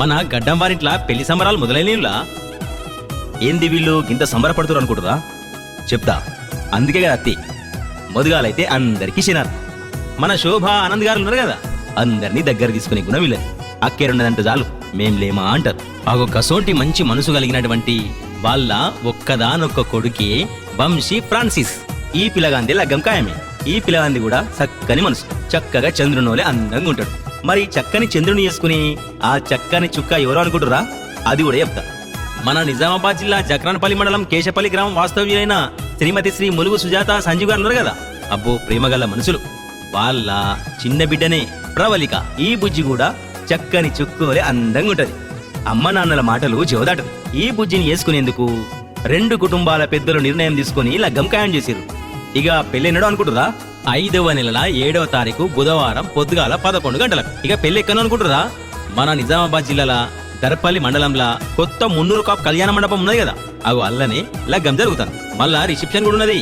మన గడ్డం వారింట్లా పెళ్లి సంబరాలు మొదలైనలా. ఏంది వీళ్ళు ఇంత సంబరపడుతున్నారు అనుకుంటురా? చెప్తా. అందుకే కదా అత్తి మొదగాలైతే అందరికీ చిన్నారు. మన శోభ ఆనంద్ గారు ఉన్నారు కదా, అందరినీ దగ్గర తీసుకునే గుణం వీళ్ళని. అక్కేరున్నదంటే చాలు మేం లేమా అంటారు. ఆగొక్క సోటి మంచి మనసు కలిగినటువంటి వాళ్ళ ఒక్కదానొక్క కొడుకే వంశీ ఫ్రాన్సిస్. ఈ పిల్లగాంది లగ్గం ఖాయమే. ఈ పిల్లగాంది కూడా చక్కని మనసు, చక్కగా చంద్రునోలే అందంగా ఉంటాడు. మరి చక్కని చంద్రుని చేసుకుని ఆ చక్కని చుక్క ఎవరు అనుకుంటురా? అది కూడా చెప్తా. మన నిజామాబాద్ జిల్లా జక్రాన్పల్లి మండలం కేశపల్లి గ్రామం వాస్తవ్యులైన శ్రీమతి శ్రీ ములుగు సుజాత సంజీవ్ గారు ఉన్నారు కదా, అబ్బో ప్రేమగల మనుషులు. వాళ్ళ చిన్న బిడ్డనే ప్రవళిక. ఈ బుజ్జి కూడా చక్కని చుక్కోలే అందంగా ఉంటది. అమ్మ నాన్నల మాటలు జవదాటది. ఈ బుజ్జిని వేసుకునేందుకు 2 కుటుంబాల పెద్దలు నిర్ణయం తీసుకుని లగ్గం ఖాయం చేసిరు. ఇక పెళ్ళెన్నడో అనుకుంటురా? 5వ నెల 7వ తారీఖు బుధవారం పొద్దుగాల 11 గంటలకు. ఇక పెళ్లి ఎక్కడో అనుకుంటురా? మన నిజామాబాద్ జిల్లాల దర్పల్లి మండలంలో కొత్త మున్నూరు కాప్ కళ్యాణ మండపం ఉన్నది కదా, అగో అల్లనే లగ్గం జరుగుతాను. మళ్ళా రిసెప్షన్ కూడా ఉన్నది.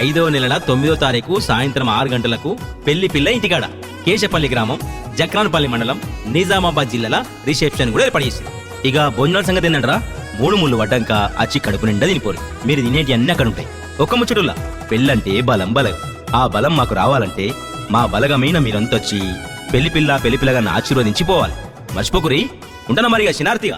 5వ నెల 9వ తారీఖు సాయంత్రం 6 గంటలకు పెళ్లి పిల్ల ఇంటికాడ కేశపల్లి గ్రామం జక్రాన్పల్లి మండలం నిజామాబాద్ జిల్లాల రిసెప్షన్ కూడా ఏర్పాటు చేసింది. ఇక భోజనాల సంగతి ఏంటంటారా? 3 ముళ్ళు పడ్డాక అచ్చి కడుపు నిండా తినిపోరు. మీరు తినేటి అన్ని అక్కడ ఉంటాయి. ఒక్క ముచ్చటుల్లా పెళ్ళంటే బలం బలం. ఆ బలం మాకు రావాలంటే మా బలగమైన మీరంతొచ్చి పెళ్లి పిల్లగా ఆశీర్వదించి పోవాలి. మర్చిపోకురి. ఉంటన మరిగా శనార్థిగా.